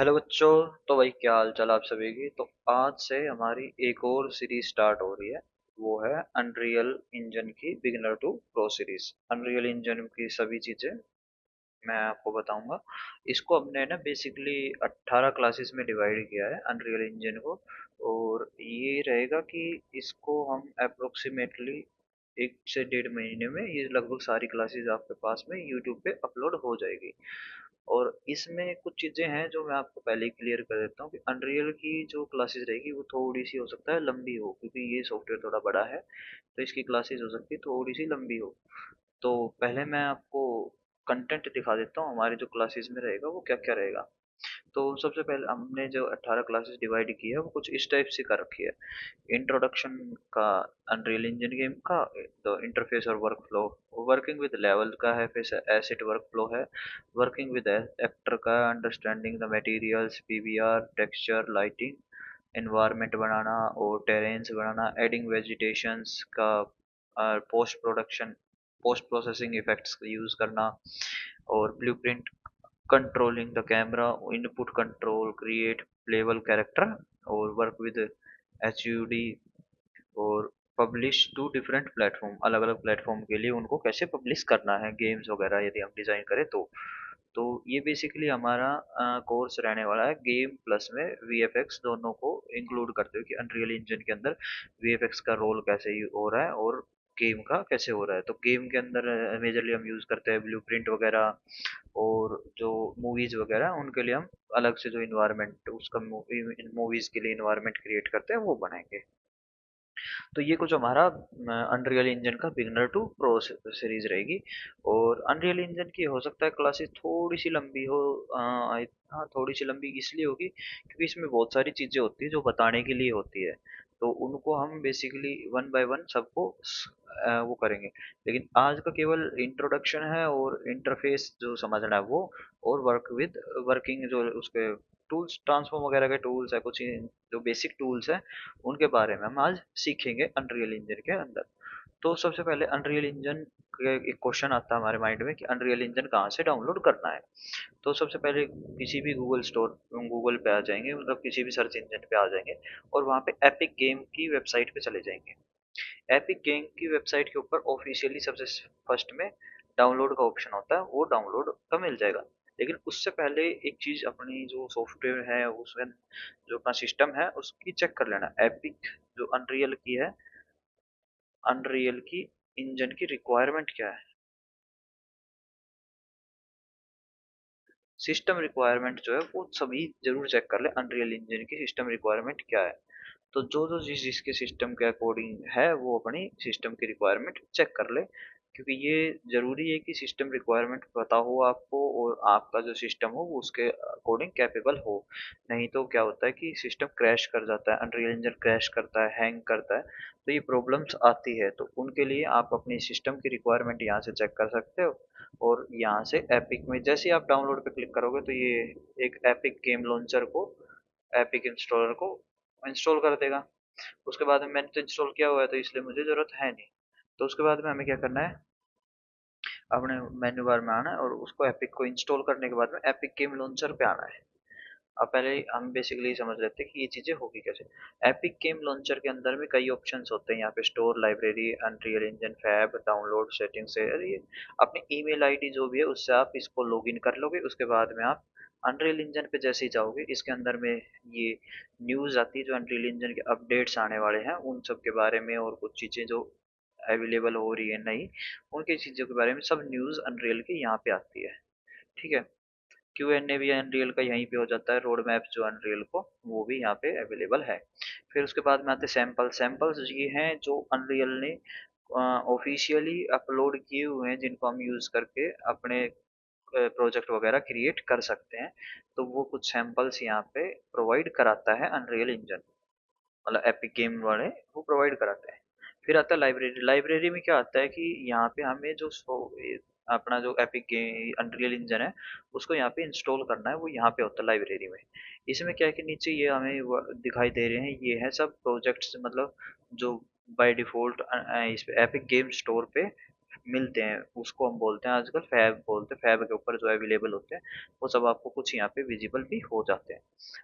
Hello बच्चों। तो भाई क्या हाल चाल आप सभी की। तो आज से हमारी एक और सीरीज स्टार्ट हो रही है। वो है अनरियल इंजन की beginner to pro series. Unreal Engine की सभी चीजें मैं आपको बताऊंगा। इसको हमने ना बेसिकली 18 क्लासेस में डिवाइड किया है अनरियल इंजन को। और ये रहेगा कि इसको हम अप्रोक्सीमेटली 1 से 1.5 महीने में ये लगभग सारी क्लासेस आपके पास में यूट्यूब पे अपलोड हो जाएगी। और इसमें कुछ चीज़ें हैं जो मैं आपको पहले ही क्लियर कर देता हूँ कि अनरियल की जो क्लासेस रहेगी वो थोड़ी सी हो सकता है लंबी हो, क्योंकि ये सॉफ्टवेयर थोड़ा बड़ा है। तो इसकी क्लासेस हो सकती है थोड़ी सी लंबी हो। तो पहले मैं आपको कंटेंट दिखा देता हूँ हमारे जो क्लासेस में रहेगा वो क्या क्या रहेगा। तो सबसे पहले हमने जो 18 क्लासेस डिवाइड की है वो कुछ इस टाइप से कर रखी है। इंट्रोडक्शन का अनरियल इंजन गेम का, तो इंटरफेस और work flow, working with level का है, फिर एसिड वर्क फ्लो है, वर्किंग विद एक्टर का, understanding the materials, PVR, texture, lighting, environment बनाना और टेरेन्स बनाना, एडिंग वेजिटेशंस का, post production, post processing effects use करना, और blueprint, controlling the camera, input control, create playable character, और वर्क विद एचयूडी, और publish to different platform, अलग अलग प्लेटफॉर्म के लिए उनको कैसे पब्लिश करना है गेम्स वगैरह यदि हम डिजाइन करें तो ये बेसिकली हमारा कोर्स रहने वाला है। गेम प्लस में वीएफएक्स दोनों को इंक्लूड करते हुए कि अनरियल इंजन के अंदर वीएफएक्स का रोल कैसे हो रहा है और गेम का कैसे हो रहा है। तो गेम के अंदर मेजरली हम यूज करते हैं ब्लूप्रिंट वगैरह, और जो मूवीज वगैरह उनके लिए हम अलग से जो इन्वायरमेंट उसका मूवीज के लिए इन्वायरमेंट क्रिएट करते हैं वो बनाएंगे। तो ये कुछ हमारा अनरियल इंजन का बिगनर टू प्रो सीरीज रहेगी। और अनरियल इंजन की हो सकता है क्लासेस थोड़ी सी लंबी हो। हाँ, थोड़ी सी लंबी इसलिए होगी क्योंकि इसमें बहुत सारी चीजें होती है जो बताने के लिए होती है। तो उनको हम बेसिकली वन बाय वन सबको वो करेंगे। लेकिन आज का केवल इंट्रोडक्शन है और इंटरफेस जो समझना है वो, और वर्क विद वर्किंग जो उसके टूल्स, ट्रांसफॉर्म वगैरह के टूल्स है, कुछ जो बेसिक टूल्स है उनके बारे में हम आज सीखेंगे अनरियल इंजन के अंदर। तो सबसे पहले अनरियल इंजन एक क्वेश्चन आता है हमारे माइंड में कि अनरियल इंजन कहाँ से डाउनलोड करना है। तो सबसे पहले किसी भी गूगल स्टोर, गूगल पे आ जाएंगे, मतलब किसी भी सर्च इंजन पे आ जाएंगे और वहाँ पे एपिक गेम की वेबसाइट पे चले जाएंगे। एपिक गेम की वेबसाइट के ऊपर ऑफिशियली सबसे फर्स्ट में डाउनलोड का ऑप्शन होता है, वो डाउनलोड का मिल जाएगा। लेकिन उससे पहले एक चीज अपनी जो सॉफ्टवेयर है उसमें जो अपना सिस्टम है उसकी चेक कर लेना। एपिक जो अनरियल की है, अनरियल की इंजन की रिक्वायरमेंट क्या है। सिस्टम रिक्वायरमेंट जो है वो सभी जरूर चेक कर ले, अनरियल इंजन की सिस्टम रिक्वायरमेंट क्या है। तो जो जो जिसके सिस्टम के अकॉर्डिंग है वो अपनी सिस्टम की रिक्वायरमेंट चेक कर ले, क्योंकि ये जरूरी है कि सिस्टम रिक्वायरमेंट पता हो आपको और आपका जो सिस्टम हो वो उसके अकॉर्डिंग कैपेबल हो। नहीं तो क्या होता है कि सिस्टम क्रैश कर जाता है, अनरियल इंजन क्रैश करता है, हैंग करता है। तो ये प्रॉब्लम्स आती है, तो उनके लिए आप अपनी सिस्टम की रिक्वायरमेंट यहाँ से चेक कर सकते हो। और यहाँ से एपिक में जैसे ही आप डाउनलोड पे क्लिक करोगे तो ये एक एपिक गेम लॉन्चर को, एपिक इंस्टॉलर को इंस्टॉल कर देगा। उसके बाद में मैंने तो इंस्टॉल किया हुआ है तो इसलिए मुझे ज़रूरत है नहीं। तो उसके बाद में हमें क्या करना है, अपने मेन्यू बार में आना है और उसको एपिक को इंस्टॉल करने के बाद में एपिक गेम लॉन्चर पे आना है। अब पहले हम बेसिकली समझ लेते हैं कि ये चीज़ें होगी कैसे। एपिक गेम लॉन्चर के अंदर में कई ऑप्शंस होते हैं, यहाँ पे store, library, Unreal Engine, Fab, download, settings है। अरे ये अपनी ईमेल आईडी जो भी है उससे आप इसको लॉगिन कर लोगे। उसके बाद में आप अनरियल इंजन पे जैसे ही जाओगे इसके अंदर में ये न्यूज़ आती है जो अनरियल इंजन के अपडेट्स आने वाले हैं उन सब के बारे में, और कुछ चीज़ें जो अवेलेबल हो रही है नई, उनकी चीज़ों के बारे में सब न्यूज़ अनरियल के यहाँ पे आती है। ठीक है। क्यूएनए भी अनरियल का यहीं पे हो जाता है, रोड मैप जो अनरियल को वो भी यहाँ पे अवेलेबल है। फिर उसके बाद में आते सैंपल। सैंपल्स ये हैं जो अनरियल ने ऑफिशियली अपलोड किए हुए हैं जिनको हम यूज करके अपने प्रोजेक्ट वगैरह क्रिएट कर सकते हैं। तो वो कुछ सैंपल्स यहाँ पे प्रोवाइड कराता है अनरियल इंजन, मतलब एपिक गेम वाले वो प्रोवाइड कराते हैं। फिर आता है लाइब्रेरी। लाइब्रेरी में क्या आता है कि यहाँ पे हमें जो अपना जो एपिक गेम अनरियल इंजन है उसको यहाँ पे इंस्टॉल करना है, वो यहाँ पे होता है लाइब्रेरी में। इसमें क्या है कि नीचे ये हमें दिखाई दे रहे हैं, ये है सब प्रोजेक्ट्स, मतलब जो बाय डिफॉल्ट इस पे एपिक गेम स्टोर पे मिलते हैं उसको हम बोलते हैं आजकल फैब बोलते हैं। फैब के ऊपर जो अवेलेबल होते हैं वो सब आपको कुछ यहाँ पे विजिबल भी हो जाते हैं।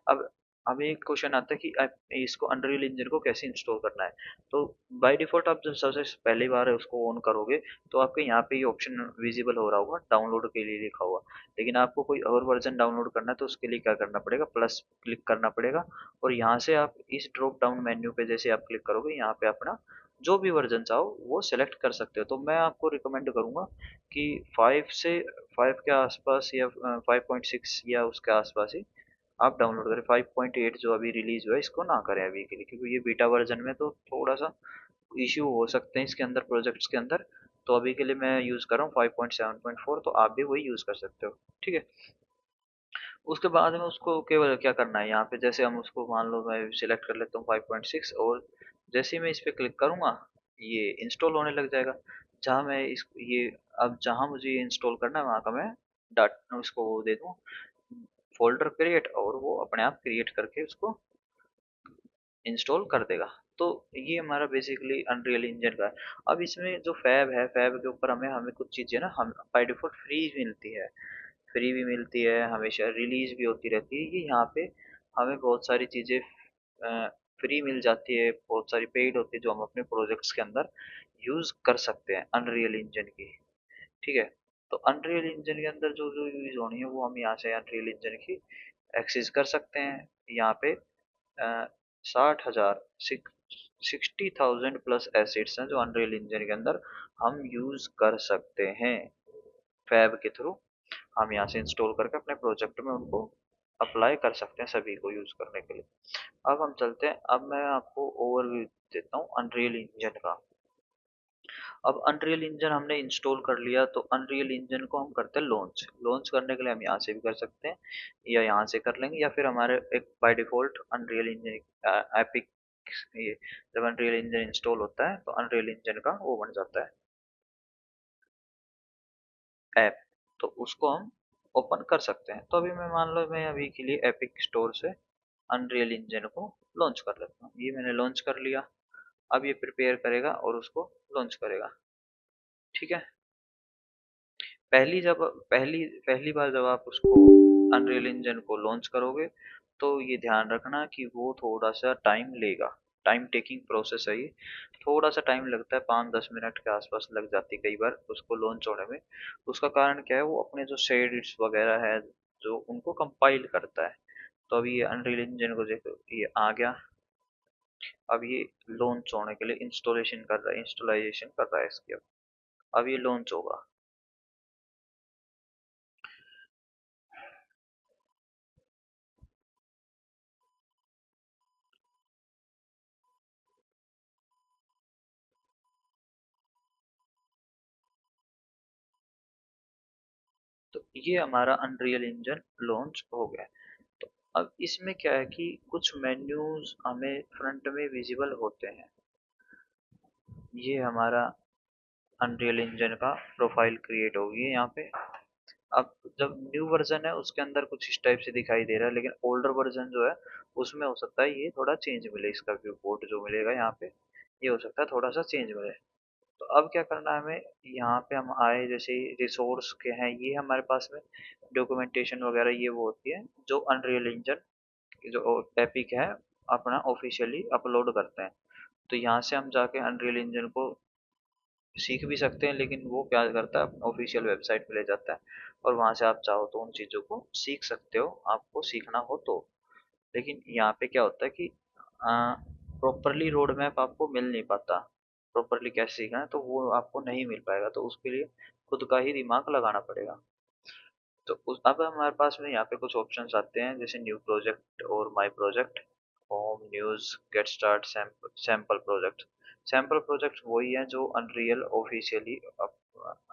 अब हमें एक क्वेश्चन आता है कि आप इसको अनरियल इंजन को कैसे इंस्टॉल करना है। तो बाय डिफॉल्ट आप जब सबसे पहली बार उसको ऑन करोगे तो आपके यहाँ पे ये ऑप्शन विजिबल हो रहा होगा, डाउनलोड के लिए लिखा हुआ। लेकिन आपको कोई और वर्जन डाउनलोड करना है तो उसके लिए क्या करना पड़ेगा, प्लस क्लिक करना पड़ेगा। और यहाँ से आप इस ड्रॉप डाउन मेन्यू पे जैसे आप क्लिक करोगे यहाँ पे अपना जो भी वर्जन चाहो वो सेलेक्ट कर सकते हो। तो मैं आपको रिकमेंड करूंगा कि 5 से 5 के आसपास या 5.6 या उसके आसपास ही आप डाउनलोड करें। 5.8 जो अभी रिलीज हुआ है इसको ना करें अभी के लिए, क्योंकि ये बीटा वर्जन में तो थोड़ा सा इश्यू हो सकते हैं इसके अंदर, प्रोजेक्ट्स के अंदर। तो अभी के लिए मैं यूज़ कर रहा हूँ 5.7.4, तो आप भी वही यूज़ कर सकते हो, ठीक है। उसके बाद में उसको केवल क्या करना है, यहाँ पे जैसे हम उसको मान लो मैं सिलेक्ट कर लेता हूँ 5.6, और जैसे ही मैं इस पे क्लिक करूँगा ये इंस्टॉल होने लग जाएगा। जहाँ मैं इस ये अब जहाँ मुझे ये इंस्टॉल करना है वहाँ का मैं डाट उसको वो दे दूँ फोल्डर क्रिएट, और वो अपने आप क्रिएट करके उसको इंस्टॉल कर देगा। तो ये हमारा बेसिकली अनरियल इंजन का है। अब इसमें जो फैब है, फैब के ऊपर हमें हमें कुछ चीज़ें ना हम बाय डिफॉल्ट फ्री मिलती है। फ्री भी मिलती है, हमेशा रिलीज भी होती रहती है। ये यहाँ पे हमें बहुत सारी चीज़ें फ्री मिल जाती है, बहुत सारी पेड होती है जो हम अपने प्रोजेक्ट्स के अंदर यूज़ कर सकते हैं अनरियल इंजन की, ठीक है। तो अनरियल इंजन के अंदर जो जो यूज़ होनी है वो हम यहाँ से अनरियल इंजन की एक्सेस कर सकते हैं। यहाँ पे 60,000 60,000 प्लस एसिड्स हैं जो अनरियल इंजन के अंदर हम यूज़ कर सकते हैं फैब के थ्रू। हम यहाँ से इंस्टॉल करके अपने प्रोजेक्ट में उनको अप्लाई कर सकते हैं सभी को यूज़ करने के लिए। अब हम चलते हैं, अब मैं आपको ओवरव्यू देता हूँ अनरियल इंजन का। अब अनरियल इंजन हमने इंस्टॉल कर लिया तो अनरियल इंजन को हम करते हैं लॉन्च। लॉन्च करने के लिए हम यहाँ से भी कर सकते हैं या यहाँ से कर लेंगे, या फिर हमारे एक by default unreal engine epic, ये जब अनरियल इंजन इंस्टॉल होता है तो अनरियल इंजन का वो बन जाता है ऐप, तो उसको हम ओपन कर सकते हैं। तो अभी मैं मान लो मैं अभी के लिए एपिक स्टोर से अनरियल इंजन को लॉन्च कर लेता हूँ। ये मैंने लॉन्च कर लिया। अब ये प्रिपेयर करेगा और उसको लॉन्च करेगा, ठीक है। पहली पहली बार जब आप उसको अनरियल इंजन को लॉन्च करोगे तो ये ध्यान रखना कि वो थोड़ा सा टाइम लेगा। टाइम टेकिंग प्रोसेस है ये, थोड़ा सा टाइम लगता है, 5-10 मिनट के आसपास लग जाती है कई बार उसको लॉन्च होने में। उसका कारण क्या है, वो अपने जो शेड्स वगैरह है जो उनको कंपाइल करता है। तो अभी ये अनरियल इंजन को देखो ये आ गया। अब ये लॉन्च होने के लिए इंस्टॉलेशन कर रहा है, इंस्टॉलाइजेशन कर रहा है इसकी। अब ये लॉन्च होगा। तो ये हमारा अनरियल इंजन लॉन्च हो गया। तो अब इसमें क्या है कि कुछ मेन्यूज हमें फ्रंट में विजिबल होते हैं। ये हमारा अनरियल इंजन का प्रोफाइल क्रिएट होगी यहाँ पे। अब जब न्यू वर्जन है उसके अंदर कुछ इस टाइप से दिखाई दे रहा है, लेकिन ओल्डर वर्जन जो है उसमें हो सकता है ये थोड़ा चेंज मिले, इसका व्यू पोर्ट जो मिलेगा यहाँ पे ये हो सकता है थोड़ा सा चेंज मिले। तो अब क्या करना है हमें, यहाँ पे हम आए जैसे रिसोर्स के हैं ये हमारे पास में, डॉक्यूमेंटेशन वगैरह ये वो होती है जो अनरियल इंजन जो एपिक है अपना ऑफिशियली अपलोड करते हैं। तो यहाँ से हम जाके अनरियल इंजन को सीख भी सकते हैं, लेकिन वो क्या करता है ऑफिशियल वेबसाइट पे ले जाता है और वहाँ से आप चाहो तो उन चीज़ों को सीख सकते हो, आपको सीखना हो तो। लेकिन यहाँ पे क्या होता है कि प्रॉपरली रोड मैप आपको मिल नहीं पाता, प्रॉपरली कैसे सीखना है तो वो आपको नहीं मिल पाएगा, तो उसके लिए खुद का ही दिमाग लगाना पड़ेगा। तो अब हमारे पास में यहाँ पे कुछ ऑप्शंस आते हैं जैसे न्यू प्रोजेक्ट और my project, home, news, get start, sample project. Sample project वही है जो अनरियल ऑफिशियली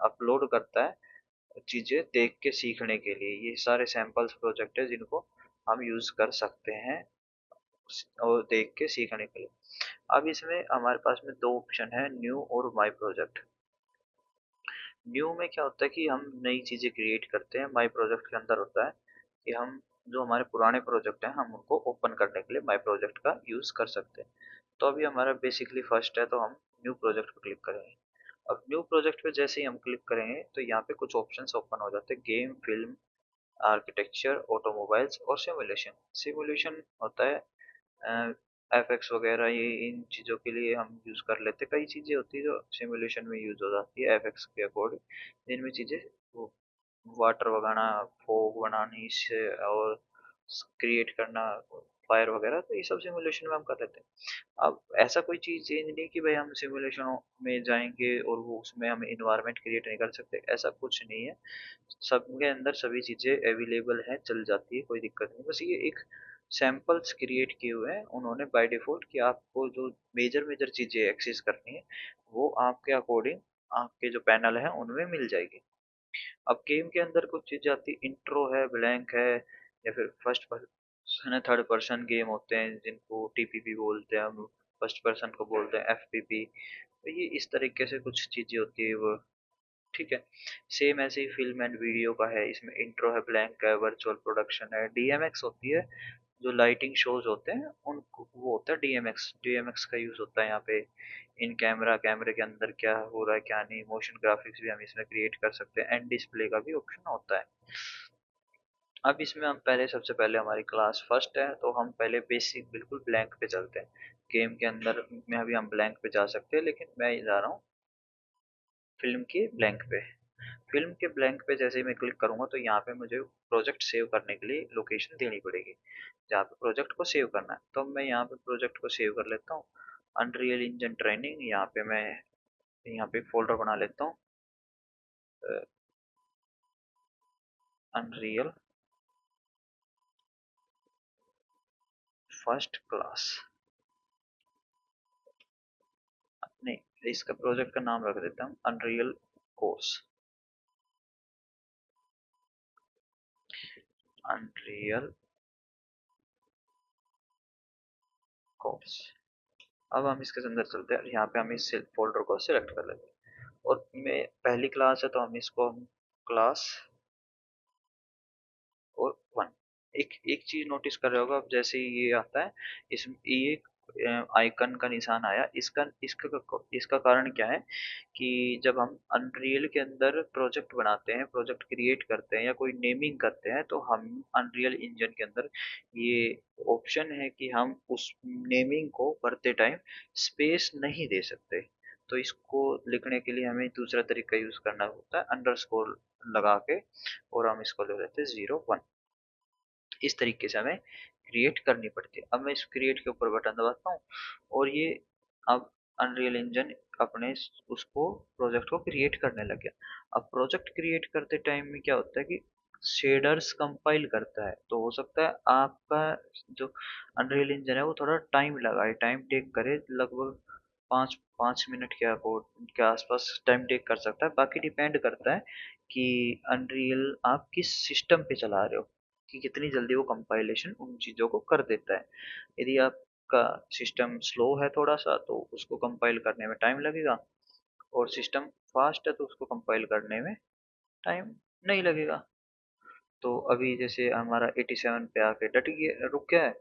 अपलोड करता है चीज़ें देख के सीखने के लिए। ये सारे सैम्पल्स प्रोजेक्ट है जिनको हम यूज़ कर सकते हैं और देख के सीखने के लिए। अब इसमें हमारे पास में दो ऑप्शन है, न्यू और माय प्रोजेक्ट। न्यू में क्या होता है कि हम नई चीज़ें क्रिएट करते हैं, माई प्रोजेक्ट के अंदर होता है कि हम जो हमारे पुराने प्रोजेक्ट हैं हम उनको ओपन करने के लिए माई प्रोजेक्ट का यूज़ कर सकते हैं। तो अभी हमारा बेसिकली फर्स्ट है तो हम न्यू प्रोजेक्ट पर क्लिक करेंगे। अब न्यू प्रोजेक्ट पे जैसे ही हम क्लिक करेंगे तो यहाँ पे कुछ ऑप्शंस ओपन हो जाते हैं, गेम, फिल्म, आर्किटेक्चर, ऑटोमोबाइल्स और सिमुलेशन। सिमुलेशन होता है एफएक्स वगैरह, ये इन चीज़ों के लिए हम यूज़ कर लेते हैं। कई चीज़ें होती है जो सिमुलेशन में यूज़ हो जाती है एफएक्स के अकॉर्डिंग, जिनमें चीज़ें वो वाटर वगाना, फोग बनानी से और क्रिएट करना, फायर वगैरह, तो ये सब सिमुलेशन में हम कर लेते हैं। अब ऐसा कोई चीज़ चेंज नहीं कि भाई हम सिमुलेशन में जाएंगे और वो उसमें हम इन्वायरमेंट क्रिएट नहीं कर सकते, ऐसा कुछ नहीं है। सबके अंदर सभी चीज़ें अवेलेबल हैं, चल जाती है, कोई दिक्कत नहीं। बस ये एक सैंपल्स क्रिएट किए हुए हैं उन्होंने बाय डिफ़ॉल्ट कि आपको जो मेजर मेजर चीज़ें एक्सेस करनी है वो आपके अकॉर्डिंग आपके जो पैनल है उनमें मिल जाएगी। अब गेम के अंदर कुछ चीज़ें आती है, इंट्रो है, ब्लैंक है, या फिर फर्स्ट पर्सन है, थर्ड पर्सन गेम होते हैं जिनको टीपीपी बोलते हैं हम, फर्स्ट पर्सन को बोलते हैं एफपीपी। तो ये इस तरीके से कुछ चीज़ें होती है वो, ठीक है। सेम ऐसे ही फिल्म एंड वीडियो का है, इसमें इंट्रो है, ब्लैंक है, वर्चुअल प्रोडक्शन है, डीएमएक्स होती है, जो लाइटिंग शोज होते हैं उनको वो होता है डीएमएक्स। डीएमएक्स का यूज होता है यहाँ पे इन कैमरा, कैमरे के अंदर क्या हो रहा है क्या नहीं, मोशन ग्राफिक्स भी हम इसमें क्रिएट कर सकते हैं, एंड डिस्प्ले का भी ऑप्शन होता है। अब इसमें हम पहले, सबसे पहले हमारी क्लास फर्स्ट है तो हम पहले बेसिक बिल्कुल ब्लैंक पे चलते हैं। गेम के अंदर में अभी हम ब्लैंक पे जा सकते हैं, लेकिन मैं जा रहा हूँ फिल्म के ब्लैंक पे। फिल्म के ब्लैंक पे जैसे ही मैं क्लिक करूंगा तो यहाँ पे मुझे प्रोजेक्ट सेव करने के लिए लोकेशन देनी पड़ेगी, जहाँ पे प्रोजेक्ट को सेव करना है। तो मैं यहाँ पे प्रोजेक्ट को सेव कर लेता हूँ, अनरियल इंजन ट्रेनिंग। यहाँ पे मैं यहाँ पे फोल्डर बना लेता हूँ, अनरियल फर्स्ट क्लास। नहीं, इसका प्रोजेक्ट का नाम रख देता हूँ अनरियल कोर्स, अनरियल कोर्स। अब हम इसके अंदर चलते हैं, यहाँ पे हम इस फोल्डर को सिलेक्ट कर लेते हैं, और मैं पहली क्लास है तो हम इसको हम क्लास और वन। एक एक चीज नोटिस कर रहे होगा, अब जैसे ही ये आता है, इस ये आइकन का निशान आया, इसका इसका इसका कारण क्या है कि जब हम अनरियल के अंदर प्रोजेक्ट बनाते हैं, प्रोजेक्ट क्रिएट करते हैं या कोई नेमिंग करते हैं, तो हम अनरियल इंजन के अंदर ये ऑप्शन है कि हम उस नेमिंग को करते टाइम स्पेस नहीं दे सकते। तो इसको लिखने के लिए हमें दूसरा तरीका यूज करना होता है, अंडरस्कोर लगा के, और हम इसको ले लेते हैं 01। इस तरीके से हमें क्रिएट करनी पड़ती है। अब मैं इस क्रिएट के ऊपर बटन दबाता हूँ और ये अब अनरियल इंजन अपने उसको प्रोजेक्ट को क्रिएट करने लग गया। अब प्रोजेक्ट क्रिएट करते टाइम में क्या होता है कि शेडर्स कंपाइल करता है, तो हो सकता है आपका जो अनरियल इंजन है वो थोड़ा टाइम लगाए, टाइम टेक करे, लगभग 5 5 मिनट के आसपास टाइम टेक कर सकता है। बाकी डिपेंड करता है कि अनरियल आप किस सिस्टम पे चला रहे हो, कि कितनी जल्दी वो कंपाइलेशन उन चीज़ों को कर देता है। यदि आपका सिस्टम स्लो है थोड़ा सा तो उसको कंपाइल करने में टाइम लगेगा, और सिस्टम फास्ट है तो उसको कंपाइल करने में टाइम नहीं लगेगा। तो अभी जैसे हमारा 87 पे आके डट गया, रुक गया है,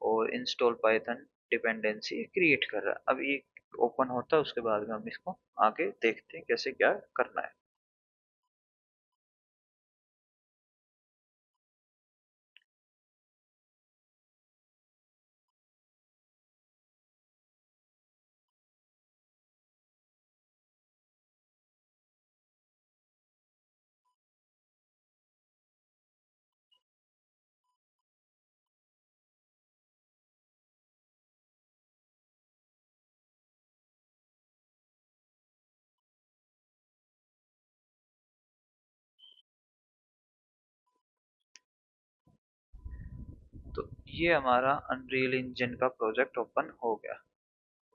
और इंस्टॉल पाइथन डिपेंडेंसी क्रिएट कर रहा है। अब ये ओपन होता है, उसके बाद में हम इसको आगे देखते हैं कैसे क्या करना है। तो ये हमारा अनरियल इंजन का प्रोजेक्ट ओपन हो गया।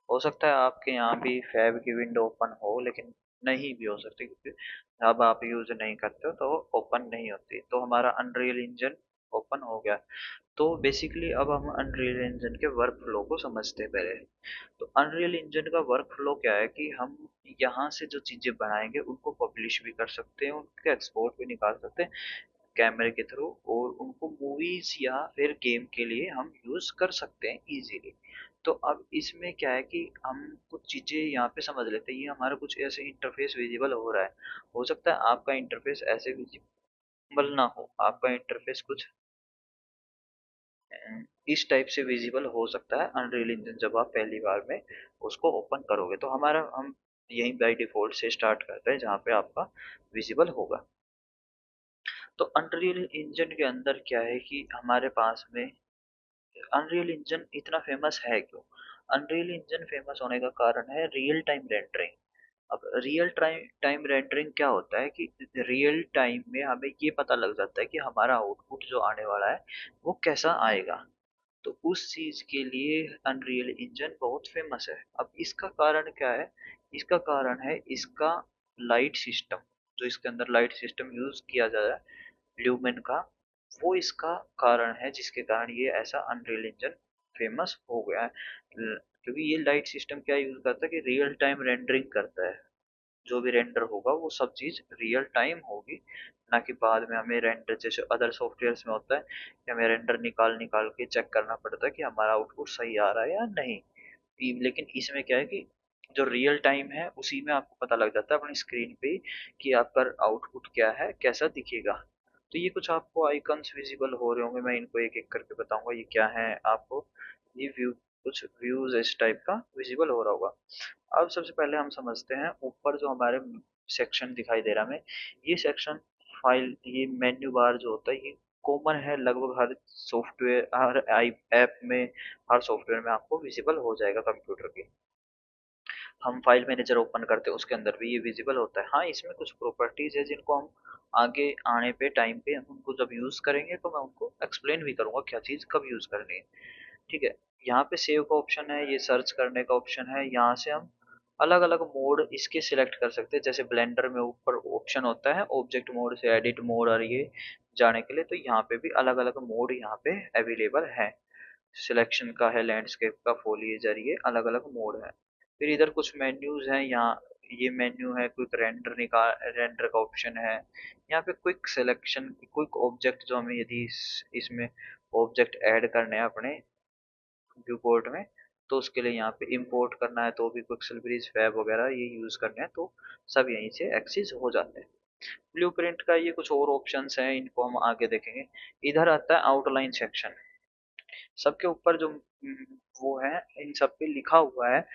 हो सकता है आपके यहाँ भी फैब की विंडो ओपन हो, लेकिन नहीं भी हो सकती, क्योंकि अब आप यूज नहीं करते हो तो वो ओपन नहीं होती। तो हमारा अनरियल इंजन ओपन हो गया। तो बेसिकली अब हम अनरियल इंजन के वर्क फ्लो को समझते हैं पहले। तो अनरियल इंजन का वर्क फ्लो क्या है कि हम यहाँ से जो चीज़ें बनाएंगे उनको पब्लिश भी कर सकते हैं, उनके एक्सपोर्ट भी निकाल सकते हैं कैमरे के थ्रू, और उनको मूवीज या फिर गेम के लिए हम यूज कर सकते हैं इजीली। तो अब इसमें क्या है कि हम कुछ चीज़ें यहाँ पे समझ लेते हैं, ये हमारा कुछ ऐसे इंटरफेस विजिबल हो रहा है। हो सकता है आपका इंटरफेस ऐसे विजिबल ना हो, आपका इंटरफेस कुछ इस टाइप से विजिबल हो सकता है अनरियल इंजन जब आप पहली बार में उसको ओपन करोगे। तो हमारा हम यही बाई डिफॉल्ट से स्टार्ट करते हैं जहाँ पे आपका विजिबल होगा। तो अनरियल इंजन के अंदर क्या है कि हमारे पास में अनरियल इंजन इतना फेमस है क्यों? अनरियल इंजन फेमस होने का कारण है रियल टाइम रेंडरिंग। अब रियल टाइम टाइम रेंडरिंग क्या होता है कि रियल टाइम में हमें ये पता लग जाता है कि हमारा आउटपुट जो आने वाला है वो कैसा आएगा। तो उस चीज के लिए अनरियल इंजन बहुत फेमस है। अब इसका कारण क्या है? इसका कारण है इसका लाइट सिस्टम। जो इसके अंदर लाइट सिस्टम यूज किया जा रहा है ल्यूमेन का, वो इसका कारण है जिसके कारण ये ऐसा अनरियल इंजन फेमस हो गया है। क्योंकि ये लाइट सिस्टम क्या यूज करता है कि रियल टाइम रेंडरिंग करता है। जो भी रेंडर होगा वो सब चीज रियल टाइम होगी, ना कि बाद में हमें रेंडर जैसे अदर सॉफ्टवेयर्स में होता है कि हमें रेंडर निकाल निकाल के चेक करना पड़ता है कि हमारा आउटपुट सही आ रहा है या नहीं। लेकिन इसमें क्या है कि जो रियल टाइम है उसी में आपको पता लग जाता है अपनी स्क्रीन पे ही कि आपका आउटपुट क्या है, कैसा दिखेगा। तो ये कुछ आपको आइकन्स विजिबल हो रहे होंगे, मैं इनको एक एक करके बताऊंगा ये क्या है आपको। ये व्यू, कुछ व्यूज इस टाइप का विजिबल हो रहा होगा। अब सबसे पहले हम समझते हैं ऊपर जो हमारे सेक्शन दिखाई दे रहा है हमें, ये सेक्शन फाइल, ये मेन्यू बार जो होता है ये कॉमन है लगभग हर सॉफ्टवेयर, हर आई ऐप में, हर सॉफ्टवेयर में आपको विजिबल हो जाएगा कंप्यूटर के। हम फाइल मैनेजर ओपन करते हैं उसके अंदर भी ये विजिबल होता है। हाँ, इसमें कुछ प्रॉपर्टीज है जिनको हम आगे आने पे टाइम पे हम उनको जब यूज करेंगे तो मैं उनको एक्सप्लेन भी करूंगा क्या चीज कब यूज करनी है। ठीक है। यहाँ पे सेव का ऑप्शन है, ये सर्च करने का ऑप्शन है, यहाँ से हम अलग अलग मोड इसके सिलेक्ट कर सकते हैं। जैसे ब्लेंडर में ऊपर ऑप्शन होता है ऑब्जेक्ट मोड से एडिट मोड और ये जाने के लिए, तो यहाँ पे भी अलग अलग मोड यहाँ पे अवेलेबल है। सिलेक्शन का है, लैंडस्केप का, फोलिएजर, ये अलग अलग मोड है। फिर इधर कुछ मेन्यूज हैं यहाँ, ये मेन्यू है, क्विक रेंडर निकाल, रेंडर का ऑप्शन है। यहाँ पे क्विक सिलेक्शन, क्विक ऑब्जेक्ट जो हमें यदि इसमें ऑब्जेक्ट ऐड करने हैं अपने व्यू पोर्ट में, तो उसके लिए यहाँ पे इंपोर्ट करना है तो भी पिक्सल ब्रिज फैब वगैरह ये यूज करने हैं तो सब यहीं से एक्सेस हो जाते हैं। ब्लूप्रिंट का ये कुछ और ऑप्शंस हैं, इनको हम आगे देखेंगे। इधर आता है आउटलाइन सेक्शन। सबके ऊपर जो वो है, इन सब पे लिखा हुआ है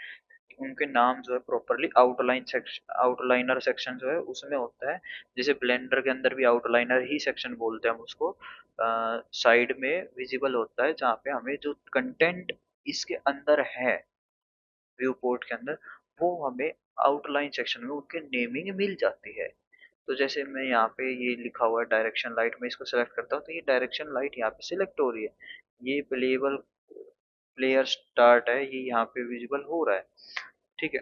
उनके नाम जो है properly. Outline section, outliner section जो है उसमें होता है, जैसे ब्लेंडर के अंदर भी आउटलाइनर ही सेक्शन बोलते हैं हम उसको। साइड में विजिबल होता है जहाँ पे हमें जो कंटेंट इसके अंदर है व्यू पोर्ट के अंदर, वो हमें आउटलाइन सेक्शन में उनके नेमिंग मिल जाती है। तो जैसे मैं यहाँ पे ये लिखा हुआ है डायरेक्शन लाइट में इसको सेलेक्ट करता हूँ तो ये डायरेक्शन लाइट यहाँ पे सिलेक्ट हो रही है। ये प्लेएबल प्लेयर स्टार्ट है, ये यहाँ पे विजिबल हो रहा है। ठीक है।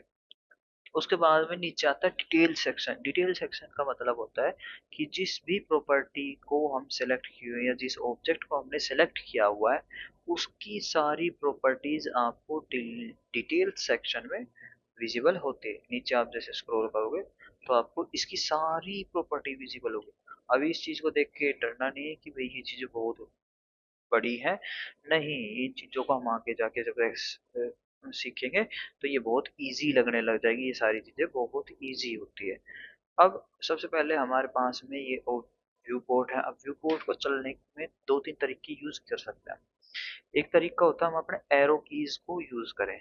उसके बाद में नीचे आता है डिटेल सेक्शन। डिटेल सेक्शन का मतलब होता है कि जिस भी प्रॉपर्टी को हम सेलेक्ट किए हुए हैं या जिस ऑब्जेक्ट को हमने सेलेक्ट किया हुआ है उसकी सारी प्रॉपर्टीज आपको डिटेल सेक्शन में विजिबल होते हैं। नीचे आप जैसे स्क्रॉल करोगे तो आपको इसकी सारी प्रॉपर्टी विजिबल होगी। अभी इस चीज को देख के डरना नहीं है कि भाई ये चीजें बहुत बड़ी है, नहीं। इन चीज़ों को हम आगे जाके जब सीखेंगे तो ये बहुत इजी लगने लग जाएगी, ये सारी चीज़ें बहुत इजी होती है। अब सबसे पहले हमारे पास में ये व्यू पोर्ट है। अब व्यू पोर्ट को चलने में दो तीन तरीके यूज कर सकते हैं। एक तरीका होता है हम अपने एरो कीज को यूज करें,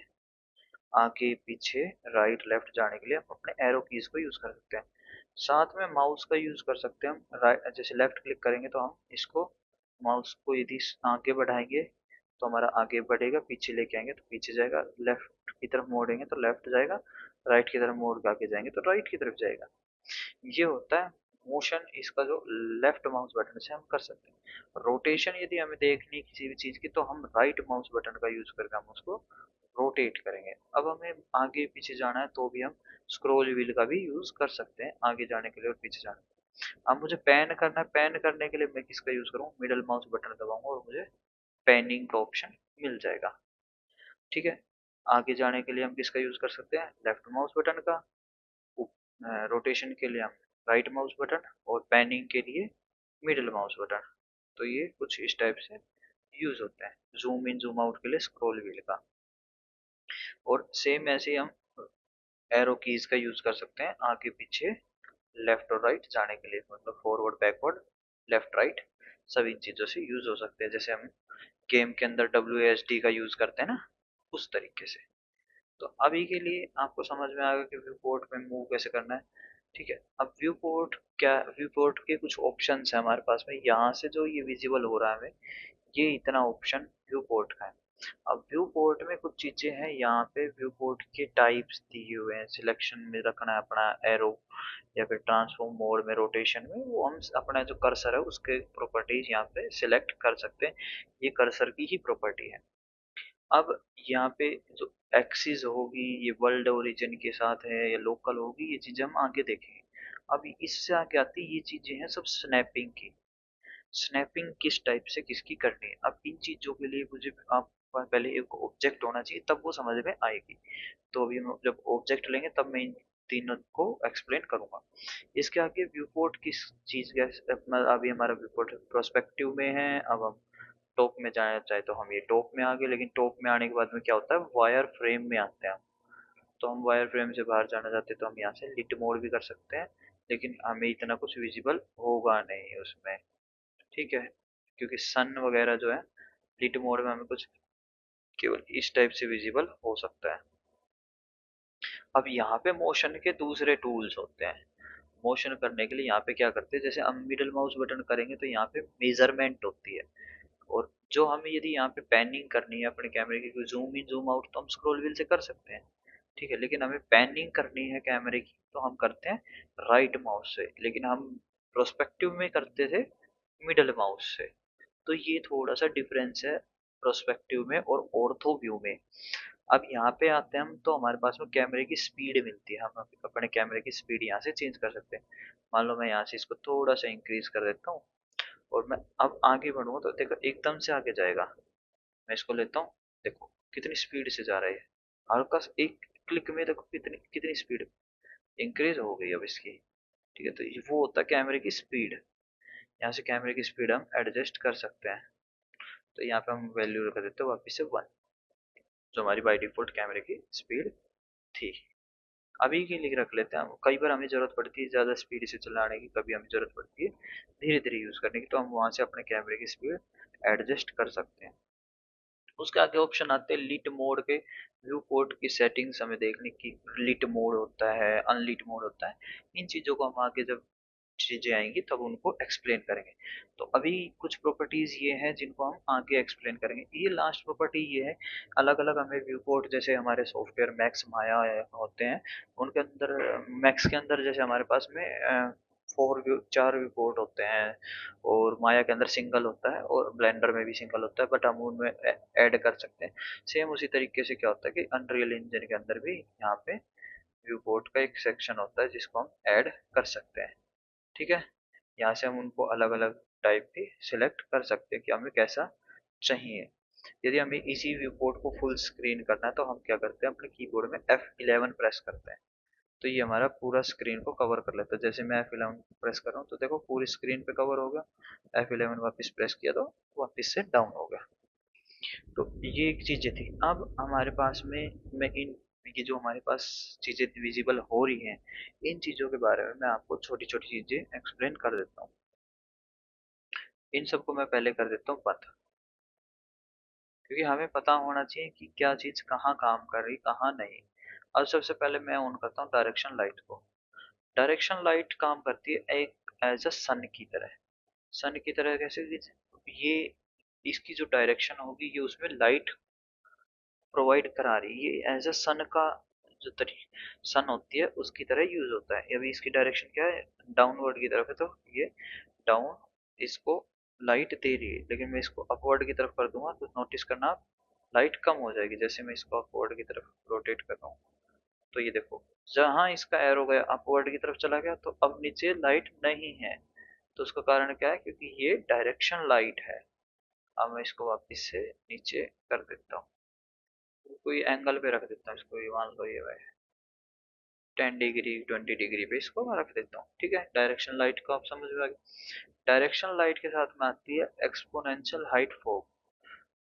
आगे पीछे राइट लेफ्ट जाने के लिए हम अपने एरो कीज को यूज कर सकते हैं। साथ में माउस का यूज कर सकते हैं हम। राइट जैसे लेफ्ट क्लिक करेंगे तो हम इसको माउस को यदि आगे बढ़ाएंगे तो हमारा आगे बढ़ेगा, पीछे लेके आएंगे तो पीछे जाएगा, लेफ्ट की तरफ मोड़ेंगे तो लेफ्ट जाएगा, राइट की तरफ मोड़ के आगे जाएंगे तो राइट की तरफ जाएगा। ये होता है मोशन इसका जो लेफ्ट माउस बटन से हम कर सकते हैं। रोटेशन यदि हमें देखनी है किसी भी चीज की तो हम राइट माउस बटन का यूज करके हम उसको रोटेट करेंगे। अब हमें आगे पीछे जाना है तो भी हम स्क्रॉल व्हील का भी यूज कर सकते हैं आगे जाने के लिए और पीछे जाने के लिए। अब मुझे पैन करना है, पैन करने के लिए मैं किसका यूज करूँ? मिडल माउस बटन दबाऊंगा और मुझे पैनिंग का ऑप्शन मिल जाएगा। ठीक है। आगे जाने के लिए हम किसका यूज कर सकते हैं? लेफ्ट माउस बटन का। रोटेशन के लिए हम राइट माउस बटन, और पैनिंग के लिए मिडिल माउस बटन। तो ये कुछ इस टाइप से यूज होता है। जूम इन जूम आउट के लिए स्क्रॉल व्हील का। और सेम ऐसे ही हम एरो कीज का यूज कर सकते हैं आगे पीछे, लेफ्ट और राइट जाने के लिए, मतलब फॉरवर्ड बैकवर्ड लेफ्ट राइट सभी चीजों से यूज हो सकते हैं, जैसे हम गेम के अंदर WASD का यूज करते हैं ना, उस तरीके से। तो अभी के लिए आपको समझ में आ गया कि व्यू पोर्ट में मूव कैसे करना है। ठीक है, अब व्यू पोर्ट क्या, व्यू पोर्ट के कुछ ऑप्शंस है हमारे पास में, यहाँ से जो ये विजिबल हो रहा है हमें, ये इतना ऑप्शन व्यू पोर्ट का है। अब व्यू पोर्ट में कुछ चीजें हैं, यहाँ पे व्यू पोर्ट के टाइप्स दिए हुए हैं, सिलेक्शन में रखना है अपना एरो, या फिर ट्रांसफॉर्म मोड में, रोटेशन में, वो हम अपना जो कर्सर है उसके प्रॉपर्टीज यहाँ पे सिलेक्ट कर सकते हैं। ये कर्सर की ही प्रॉपर्टी है। अब यहाँ पे जो एक्सिस होगी, ये वर्ल्ड ओरिजिन के साथ है या लोकल होगी, ये चीजें हम आगे देखेंगे। अब इससे आगे आती है, ये चीजें हैं सब स्नैपिंग की। स्नैपिंग किस टाइप से किसकी करनी है, अब इन चीजों के लिए मुझे आप पहले एक ऑब्जेक्ट होना चाहिए, तब वो समझ में आएगी। तो अभी हम जब ऑब्जेक्ट लेंगे तब मैं इन तीनों को एक्सप्लेन करूंगा। इसके आगे व्यू पोर्ट किस चीज का, अभी हमारा व्यू पोर्ट प्रोस्पेक्टिव में है। अब हम टॉप में जाना चाहे तो हम ये टॉप में आ गए, लेकिन टॉप में आने के बाद में क्या होता है, वायर फ्रेम में आते हैं हम। तो हम वायर फ्रेम से बाहर जाना चाहते हैं तो हम यहाँ से लिट मोड भी कर सकते हैं, लेकिन हमें इतना कुछ विजिबल होगा नहीं उसमें। ठीक है, क्योंकि सन वगैरह जो है लिट मोड में हमें कुछ केवल इस टाइप से विजिबल हो सकता है। अब यहाँ पे मोशन के दूसरे टूल्स होते हैं। मोशन करने के लिए यहाँ पे क्या करते हैं, जैसे हम मिडल माउस बटन करेंगे तो यहाँ पे मेजरमेंट होती है, और जो हमें यदि यहाँ पे पैनिंग करनी है अपने कैमरे की, जूम इन जूम आउट तो हम स्क्रॉल व्हील से कर सकते हैं। ठीक है, लेकिन हमें पैनिंग करनी है कैमरे की तो हम करते हैं राइट माउस से, लेकिन हम प्रोस्पेक्टिव में करते थे मिडल माउस से। तो ये थोड़ा सा डिफरेंस है प्रोस्पेक्टिव में और ऑर्थो व्यू में। अब यहाँ पे आते हैं हम, तो हमारे पास में कैमरे की स्पीड मिलती है, हम अपने कैमरे की स्पीड यहाँ से चेंज कर सकते हैं। मान लो मैं यहाँ से इसको थोड़ा सा इंक्रीज कर देता हूँ, और मैं अब आगे बढ़ूंगा तो देखो एकदम से आगे जाएगा। मैं इसको लेता हूँ, देखो कितनी स्पीड से जा रहा है, हल्का सा एक क्लिक में देखो कितनी कितनी स्पीड इंक्रीज हो गई अब इसकी। ठीक है, तो वो होता है कैमरे की स्पीड। यहाँ से कैमरे की स्पीड हम एडजस्ट कर सकते हैं। तो यहाँ पे हम वैल्यू रख देते हैं वापस से 1, जो हमारी बाई डिफॉल्ट कैमरे की स्पीड थी। अभी के लिए रख लेते हैं हम, कई बार हमें जरूरत पड़ती है ज़्यादा स्पीड से चलाने की, कभी हमें जरूरत पड़ती है धीरे धीरे यूज़ करने की, तो हम वहाँ से अपने कैमरे की स्पीड एडजस्ट कर सकते हैं। उसके आगे ऑप्शन आते हैं लिट मोड के। व्यू पोर्ट की सेटिंग्स हमें देखने की, लिट मोड होता है, अनलिट मोड होता है, इन चीज़ों को हम आगे जब चीजें आएंगी तब उनको एक्सप्लेन करेंगे। तो अभी कुछ प्रॉपर्टीज ये हैं जिनको हम आगे एक्सप्लेन करेंगे। ये लास्ट प्रॉपर्टी ये है, अलग अलग हमें व्यू पोर्ट, जैसे हमारे सॉफ्टवेयर मैक्स माया होते हैं, उनके अंदर मैक्स के अंदर जैसे हमारे पास में 4 व्यू पोर्ट होते हैं, और माया के अंदर सिंगल होता है, और ब्लेंडर में भी सिंगल होता है, बट हम उनमें ऐड कर सकते हैं। सेम उसी तरीके से क्या होता है कि अनरियल इंजन के अंदर भी यहाँ पे व्यू पोर्ट का एक सेक्शन होता है जिसको हम ऐड कर सकते हैं। ठीक है, यहाँ से हम उनको अलग अलग टाइप की सिलेक्ट कर सकते हैं कि हमें कैसा चाहिए। यदि हमें इसी व्यू पोर्ट को फुल स्क्रीन करना है तो हम क्या करते हैं, अपने कीबोर्ड में F11 प्रेस करते हैं, तो ये हमारा पूरा स्क्रीन को कवर कर लेता है। जैसे मैं F11 प्रेस कर रहा हूँ तो देखो पूरी स्क्रीन पे कवर हो गया, F11 वापस प्रेस किया तो वापस से डाउन हो गया। तो ये एक चीजें थी। अब हमारे पास में, मैं इन, ये जो हमारे पास चीजें विजिबल हो रही हैं, इन चीजों के बारे में मैं आपको छोटी छोटी चीजें एक्सप्लेन कर देता हूँ। इन सबको मैं पहले कर देता हूँ बंद, क्योंकि हमें पता होना चाहिए कि क्या चीज कहाँ काम कर रही कहाँ नहीं। और सबसे पहले मैं ऑन करता हूँ डायरेक्शन लाइट को। डायरेक्शन लाइट काम करती है एक एज अ सन की तरह। सन की तरह कैसे कि ये, इसकी जो डायरेक्शन होगी ये उसमें लाइट प्रोवाइड करा रही है, ये एज अ सन का जो तरी सन होती है उसकी तरह यूज होता है। अभी इसकी डायरेक्शन क्या है, डाउनवर्ड की तरफ है, तो ये डाउन इसको लाइट दे रही है, लेकिन मैं इसको अपवर्ड की तरफ कर दूंगा तो नोटिस करना आप, लाइट कम हो जाएगी। जैसे मैं इसको अपवर्ड की तरफ रोटेट कर रहा हूँ तो ये देखो, जहां इसका एरो गया अपवर्ड की तरफ चला गया, तो अब नीचे लाइट नहीं है। तो उसका कारण क्या है, क्योंकि ये डायरेक्शन लाइट है। अब मैं इसको वापस से नीचे कर देता हूँ, कोई एंगल पे रख देता हूँ इसको, ये मान लो ये भाई 10 डिग्री 20 डिग्री पे इसको मैं रख देता हूँ। ठीक है, डायरेक्शन लाइट को आप समझ में आ गए। डायरेक्शन लाइट के साथ में आती है एक्सपोनेंशियल हाइट फॉग।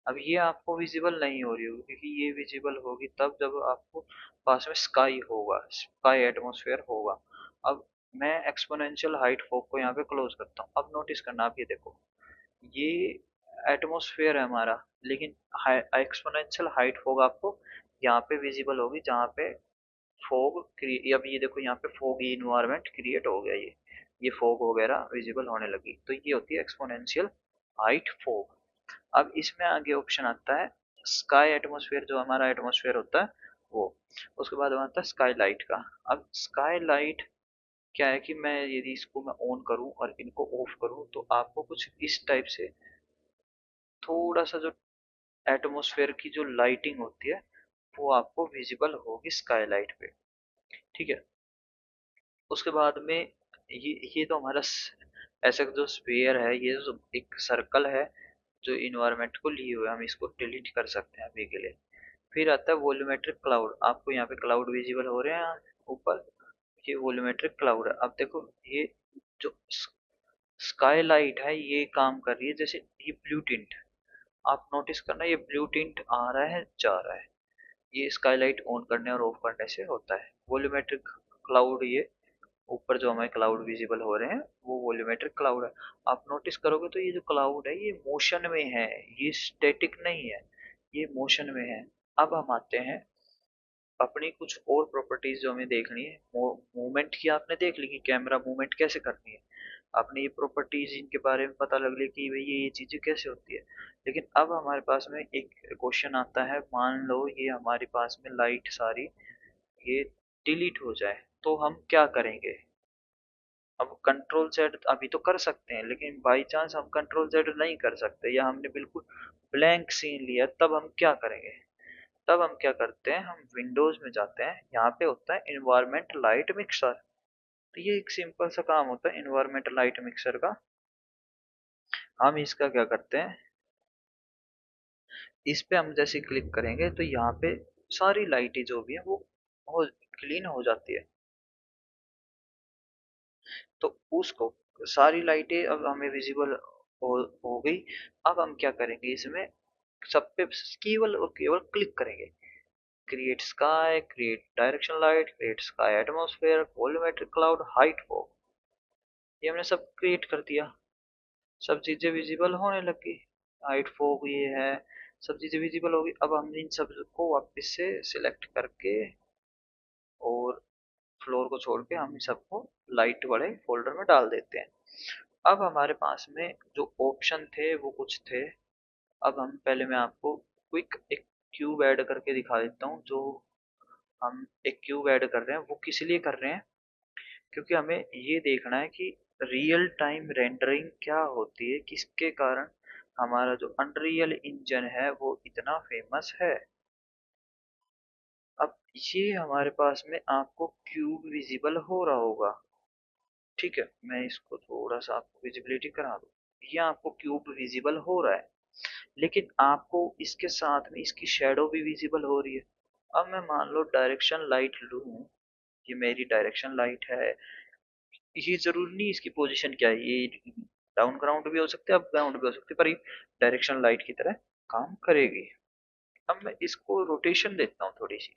अब ये आपको विजिबल नहीं हो रही होगी, क्योंकि ये विजिबल होगी तब जब आपको पास में स्काई होगा, स्काई एटमॉस्फेयर होगा। अब मैं एक्सपोनेंशियल हाइट फॉग को यहाँ पे क्लोज करता हूँ। अब नोटिस करना, आप ये देखो, ये एटमॉस्फेयर है हमारा, लेकिन एक्सपोनेंशियल हाइट फॉग आपको यहाँ पे विजिबल होगी, जहाँ पे फॉग अब ये देखो, यहाँ पे फॉगी इन्वायरमेंट क्रिएट हो गया, ये फॉग वगैरह विजिबल होने लगी, तो ये होती है एक्सपोनेंशियल हाइट फॉग। अब इसमें आगे ऑप्शन आता है स्काई एटमॉस्फेयर, जो हमारा एटमॉस्फेयर होता है वो। उसके बाद आता है स्काई लाइट का। अब स्काई लाइट क्या है कि मैं यदि इसको मैं ऑन करूं और इनको ऑफ करूं, तो आपको कुछ इस टाइप से थोड़ा सा जो एटमॉस्फेयर की जो लाइटिंग होती है वो आपको विजिबल होगी स्काई लाइट पे। ठीक है। उसके बाद में ये तो हमारा ऐसा जो स्फीयर है, ये जो एक सर्कल है जो इन्वायरमेंट को लिए हुए, हम इसको डिलीट कर सकते हैं अभी के लिए। फिर आता है वॉल्यूमेट्रिक क्लाउड। आपको यहाँ पे क्लाउड विजिबल हो रहे हैं ऊपर, ये वॉल्यूमेट्रिक क्लाउड है। अब देखो, ये जो स्काई लाइट है ये काम कर रही है जैसे ये ब्लू टिंट। आप नोटिस करना, ये ब्लू टिंट आ रहा है जा रहा है, ये स्काई लाइट ऑन करने और ऑफ करने से होता है। वॉल्यूमेट्रिक क्लाउड, ये ऊपर जो हमें क्लाउड विजिबल हो रहे हैं वो वॉल्यूमेट्रिक क्लाउड है। आप नोटिस करोगे तो ये जो क्लाउड है ये मोशन में है, ये स्टैटिक नहीं है, ये मोशन में है। अब हम आते हैं अपनी कुछ और प्रॉपर्टीज जो हमें देखनी है। मूवमेंट की आपने देख ली कि कैमरा मूवमेंट कैसे करनी है, आपने ये प्रॉपर्टीज इनके बारे में पता लग ली कि भाई ये चीजें कैसे होती है। लेकिन अब हमारे पास में एक क्वेश्चन आता है, मान लो ये हमारे पास में लाइट सारी ये डिलीट हो जाए तो हम क्या करेंगे। अब कंट्रोल जेड अभी तो कर सकते हैं, लेकिन बाई चांस हम कंट्रोल जेड नहीं कर सकते या हमने बिल्कुल ब्लैंक सीन लिया, तब हम क्या करेंगे। तब हम क्या करते हैं, हम विंडोज में जाते हैं, यहाँ पे होता है इन्वायरमेंट लाइट मिक्सर। तो ये एक सिंपल सा काम होता है इन्वायरमेंट लाइट मिक्सर का। हम इसका क्या करते हैं, इस पे हम जैसे क्लिक करेंगे तो यहाँ पे सारी लाइटें जो भी है वो हो क्लीन हो जाती है। तो उसको सारी लाइटें अब हमें विजिबल हो गई। अब हम क्या करेंगे, इसमें सब पे केवल और केवल क्लिक करेंगे। Create sky, create direction light, create sky atmosphere, volumetric cloud, height fog, ये हमने सब क्रिएट कर दिया। सब चीजें विजिबल होने लगी। हाइट फॉग ये है, सब चीजें विजिबल होगी। अब हम इन सब को वापस से सिलेक्ट करके और फ्लोर को छोड़ के हम सबको लाइट वाले फोल्डर में डाल देते हैं। अब हमारे पास में जो ऑप्शन थे वो कुछ थे। अब हम पहले मैं आपको क्विक एक क्यूब ऐड करके दिखा देता हूँ। जो हम एक क्यूब ऐड कर रहे हैं वो किस लिए कर रहे हैं, क्योंकि हमें ये देखना है कि रियल टाइम रेंडरिंग क्या होती है, किसके कारण हमारा जो अनरियल इंजन है वो इतना फेमस है। अब ये हमारे पास में आपको क्यूब विजिबल हो रहा होगा। ठीक है, मैं इसको थोड़ा सा आपको विजिबिलिटी करा दूं। ये आपको क्यूब विजिबल हो रहा है, लेकिन आपको इसके साथ में इसकी शेडो भी विजिबल हो रही है। अब मैं मान लो डायरेक्शन लाइट लूं, ये मेरी डायरेक्शन लाइट है। ये जरूरी नहीं इसकी पोजीशन क्या है, ये डाउन ग्राउंड भी हो सकते है, अप ग्राउंड भी हो सकते है, पर ये डायरेक्शन लाइट की तरह काम करेगी। अब मैं इसको रोटेशन देता हूँ थोड़ी सी।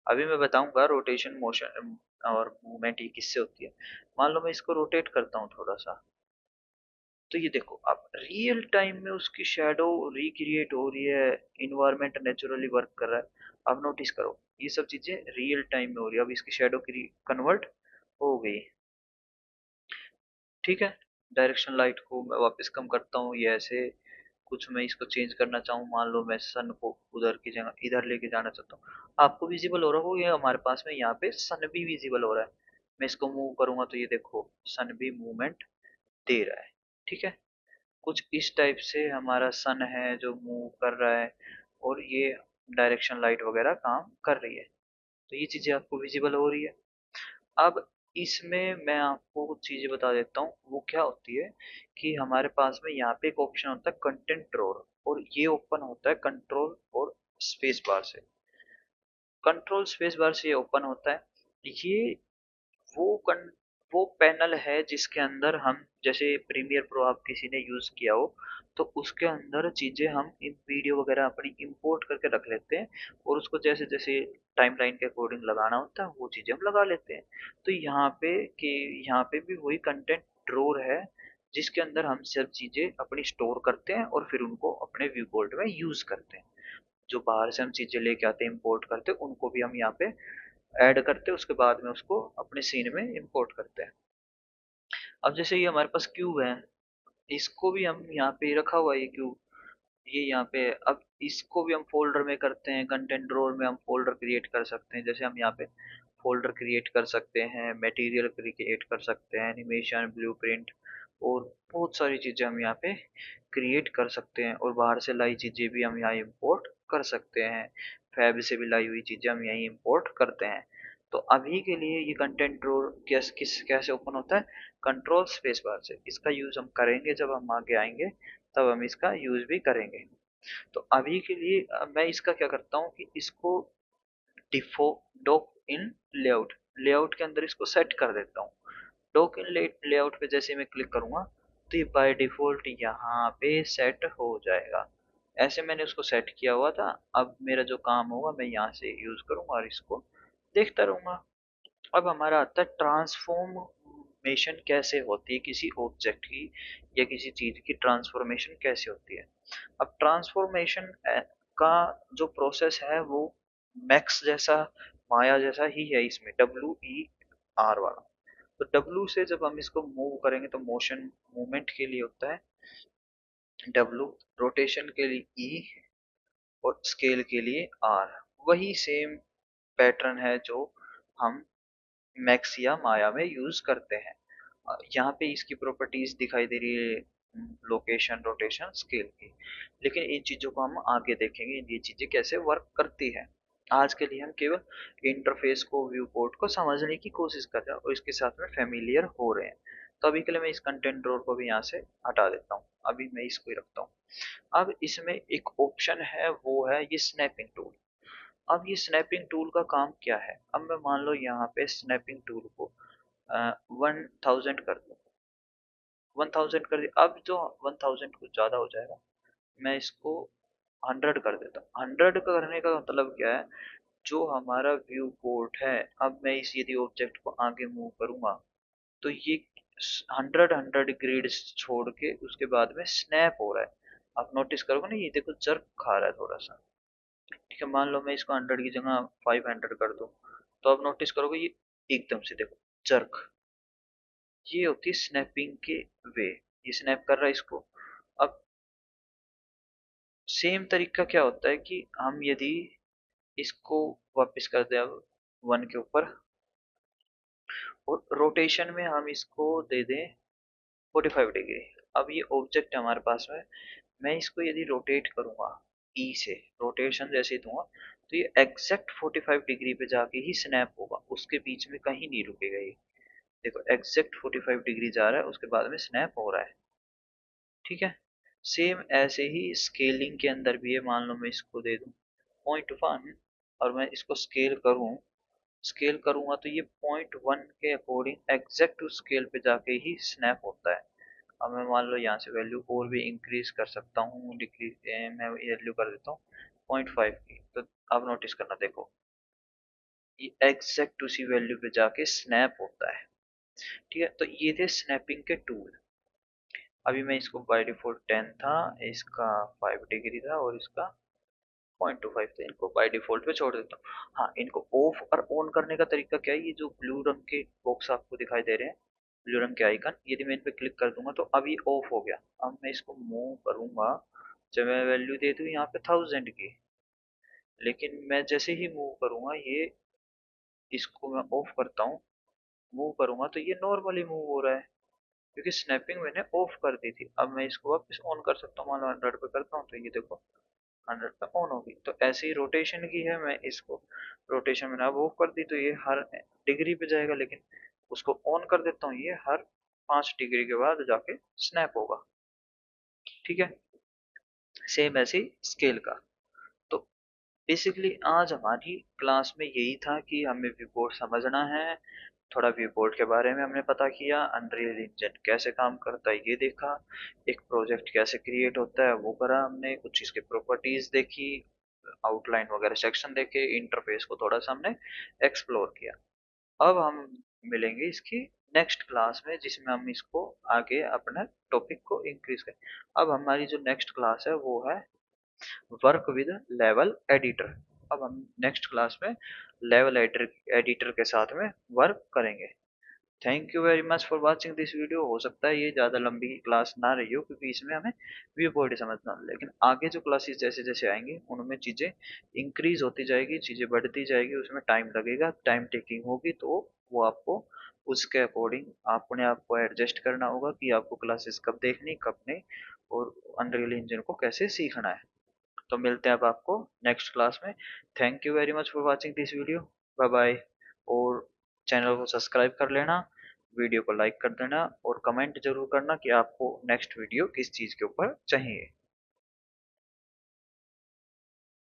अभी मैं बताऊंगा रोटेशन मोशन और मूवमेंट ये किससे होती है। मान लो मैं इसको रोटेट करता हूँ थोड़ा सा, तो ये देखो अब रियल टाइम में उसकी शेडो रिक्रिएट हो रही है, इन्वायरमेंट नेचुरली वर्क कर रहा है। अब नोटिस करो, ये सब चीजें रियल टाइम में हो रही है। अब इसकी शेडो की कन्वर्ट हो गई। ठीक है। डायरेक्शन लाइट को मैं वापस कम करता हूँ, ये ऐसे कुछ मैं इसको चेंज करना चाहूँ, मान लो मैं सन को उधर की जगह इधर लेके जाना चाहता हूँ। आपको विजिबल हो रहा होगा ये हमारे पास में यहाँ पे सन भी विजिबल हो रहा है। मैं इसको मूव करूंगा तो ये देखो सन भी मूवमेंट दे रहा है। ठीक है। कुछ इस टाइप से हमारा सन है जो मूव कर रहा है, और ये डायरेक्शन लाइट वगैरह काम कर रही है। तो ये चीजें आपको विजिबल हो रही है। अब इसमें मैं आपको कुछ चीजें बता देता हूँ वो क्या होती है, कि हमारे पास में यहाँ पे एक ऑप्शन होता है कंटेंट ड्रॉअर, और ये ओपन होता है कंट्रोल और स्पेस बार से। कंट्रोल स्पेस बार से ये ओपन होता है। ये वो वो पैनल है जिसके अंदर हम, जैसे प्रीमियर प्रो आप किसी ने यूज किया हो, तो उसके अंदर चीजें हम वीडियो वगैरह अपनी इंपोर्ट करके रख लेते हैं, और उसको जैसे जैसे टाइमलाइन के अकॉर्डिंग लगाना होता है वो चीजें हम लगा लेते हैं। तो यहाँ पे भी वही कंटेंट ड्रॉर है, जिसके अंदर हम सब चीजें अपनी स्टोर करते हैं और फिर उनको अपने व्यू पोर्ट में यूज करते हैं। जो बाहर से हम चीजें लेके आते हैं, इंपोर्ट करते हैं, उनको भी हम यहाँ पे ऐड करते हैं, उसके बाद में उसको अपने सीन में इंपोर्ट करते हैं। अब जैसे ये हमारे पास क्यूब है, इसको भी हम यहाँ पे रखा हुआ है ये क्यूब, ये यहाँ पे। अब इसको भी हम फोल्डर में करते हैं, कंटेंट ड्रॉअर में हम फोल्डर क्रिएट कर सकते हैं। जैसे हम यहाँ पे फोल्डर क्रिएट कर सकते हैं, मटेरियल क्रिएट कर सकते हैं, एनिमेशन, ब्लूप्रिंट, और बहुत सारी चीजें हम यहाँ पे क्रिएट कर सकते हैं। और बाहर से लाई चीजें भी हम यहाँ इंपोर्ट कर सकते हैं, फैब से भी लाई हुई चीजें हम यहीं इंपोर्ट करते हैं। तो अभी के लिए ये कंटेंट ड्रॉअर कैसे ओपन होता है, कंट्रोल स्पेस बार से। इसका यूज हम करेंगे जब हम आगे आएंगे, तब हम इसका यूज भी करेंगे। तो अभी के लिए मैं इसका क्या करता हूँ कि इसको डिफो डॉक इन लेआउट लेआउट के अंदर इसको सेट कर देता हूँ। डॉक इन लेआउट पे जैसे मैं क्लिक करूंगा, तो ये बाय डिफॉल्ट यहाँ पे सेट हो जाएगा। ऐसे मैंने उसको सेट किया हुआ था। अब मेरा जो काम होगा मैं यहाँ से यूज करूंगा और इसको देखता रहूंगा। अब हमारा आता है ट्रांसफॉर्मेशन कैसे होती है किसी ऑब्जेक्ट की, या किसी चीज की ट्रांसफॉर्मेशन कैसे होती है। अब ट्रांसफॉर्मेशन का जो प्रोसेस है वो मैक्स जैसा, माया जैसा ही है। इसमें WER वाला, तो W से जब हम इसको मूव करेंगे तो मोशन मूवमेंट के लिए होता है W, रोटेशन के लिए E, और स्केल के लिए R। वही सेम पैटर्न है जो हम मैक्स या माया में यूज करते हैं। यहाँ पे इसकी प्रॉपर्टीज दिखाई दे रही है, लोकेशन, रोटेशन, स्केल की। लेकिन इन चीजों को हम आगे देखेंगे, ये चीजें कैसे वर्क करती है। आज के लिए हम केवल इंटरफेस को, व्यू पोर्ट को समझने की कोशिश कर रहे हैं और इसके साथ में फेमिलियर हो रहे हैं। तो अभी के लिए मैं इस कंटेंट ड्रॉअर को भी यहाँ से हटा देता हूँ, अभी मैं इसको ही रखता हूँ। अब इसमें एक ऑप्शन है, वो है ये स्नैपिंग टूल। अब ये स्नैपिंग टूल का काम क्या है, अब मैं मान लो यहाँ पे स्नैपिंग टूल को 1000 कर दूँ, 1000 कर दिया। अब जो 1000 कुछ ज़्यादा हो जाएगा, मैं इसको 100 कर देता हूँ। 100 करने का मतलब क्या है, जो हमारा व्यू पोर्ट है, अब मैं इस यदि ऑब्जेक्ट को आगे मूव करूंगा, तो ये 100 ग्रेड छोड़ के उसके बाद में स्नैप हो रहा है। आप नोटिस करोगे ना, ये देखो जर्क खा रहा है थोड़ा सा। ठीक है, मान लो मैं इसको 100 की जगह 500 कर दूं, तो आप नोटिस करोगे ये एकदम से देखो जर्क। ये होती है स्नैपिंग के वे, ये स्नैप कर रहा है इसको। अब सेम तरीका क्या होता है कि हम यदि इसको वापस कर दें अब 1 के ऊपर, और रोटेशन में हम इसको दे दें 45 डिग्री। अब ये ऑब्जेक्ट है हमारे पास में, मैं इसको यदि रोटेट करूंगा ई से, रोटेशन जैसे ही दूंगा, तो ये एग्जैक्ट 45 डिग्री पे जाके ही स्नैप होगा, उसके बीच में कहीं नहीं रुकेगा ये। देखो एग्जैक्ट 45 डिग्री जा रहा है, उसके बाद में स्नैप हो रहा है। ठीक है, सेम ऐसे ही स्केलिंग के अंदर भी है। मान लो मैं इसको दे दूं 0.1, और मैं इसको स्केल करूं, स्केल करूंगा तो ये 0.1 के अकॉर्डिंग एग्जैक्ट उस स्केल पे जाके ही स्नैप होता है। अब मैं मान लो यहाँ से वैल्यू और भी इंक्रीज कर सकता हूँ, डिक्रीज मैं वैल्यू कर देता हूँ 0.5 की। तो अब नोटिस करना, देखो ये एग्जैक्ट उसी वैल्यू पे जाके स्नैप होता है। ठीक है, तो ये थे स्नैपिंग के टूल। अभी मैं इसको बाय डिफॉल्ट 10 था, इसका 5 डिग्री था, और इसका 0.25 था, इनको बाय डिफॉल्ट पे छोड़ देता हूँ। हाँ, इनको ऑफ और ऑन करने का तरीका क्या है, ये जो ब्लू रंग के बॉक्स आपको दिखाई दे रहे हैं, ब्लू रंग के आइकन, यदि मैं इन पे क्लिक कर दूंगा तो अब ये ऑफ हो गया। अब मैं इसको मूव करूंगा, जब मैं वैल्यू दे दूँ यहाँ पे 1000 की, लेकिन मैं जैसे ही मूव करूंगा, ये इसको मैं ऑफ करता हूँ, मूव करूंगा तो ये नॉर्मली मूव हो रहा है, क्योंकि स्नैपिंग मैंने ऑफ कर दी थी। अब मैं इसको वापस ऑन कर सकता हूँ, मान लो 100 पे करता हूँ तो ये देखो 100 पे ऑन होगी। तो ऐसे ही रोटेशन की है, मैं इसको रोटेशन मैंने अब ऑफ कर दी तो ये हर डिग्री पे जाएगा, लेकिन उसको ऑन कर देता हूँ, ये हर 5 डिग्री के बाद जाके स्नैप होगा। ठीक है, सेम ऐसे ही स्केल का। तो बेसिकली आज हमारी क्लास में यही था कि हमें व्यू पोर्ट समझना है, थोड़ा व्यू बोर्ड के बारे में हमने पता किया, अनरियल इंजन कैसे काम करता है ये देखा, एक प्रोजेक्ट कैसे क्रिएट होता है वो करा हमने, कुछ इसके प्रॉपर्टीज देखी, आउटलाइन वगैरह सेक्शन देखे, इंटरफेस को थोड़ा सा हमने एक्सप्लोर किया। अब हम मिलेंगे इसकी नेक्स्ट क्लास में, जिसमें हम इसको आगे अपने टॉपिक को इंक्रीज करें। अब हमारी जो नेक्स्ट क्लास है वो है वर्क विद लेवल एडिटर। अब हम नेक्स्ट क्लास में लेवल एडिटर एडिटर के साथ में वर्क करेंगे। Thank you very much for watching this video. हो सकता है ये ज़्यादा लंबी क्लास ना रही हो, क्योंकि इसमें हमें व्यू पॉइंट समझना है। लेकिन आगे जो क्लासेस जैसे जैसे आएंगी उनमें चीज़ें इंक्रीज होती जाएगी, चीज़ें बढ़ती जाएगी, उसमें टाइम लगेगा, टाइम टेकिंग होगी, तो वो आपको उसके अकॉर्डिंग अपने आप को एडजस्ट करना होगा कि आपको क्लासेस कब देखनी कब नहीं, और अनरियल इंजन को कैसे सीखना है। तो मिलते हैं अब आपको नेक्स्ट क्लास में। Thank you very much for watching this video. Bye bye. और चैनल को सब्सक्राइब कर लेना, वीडियो को लाइक कर देना, और कमेंट जरूर करना कि आपको नेक्स्ट वीडियो किस चीज़ के ऊपर चाहिए।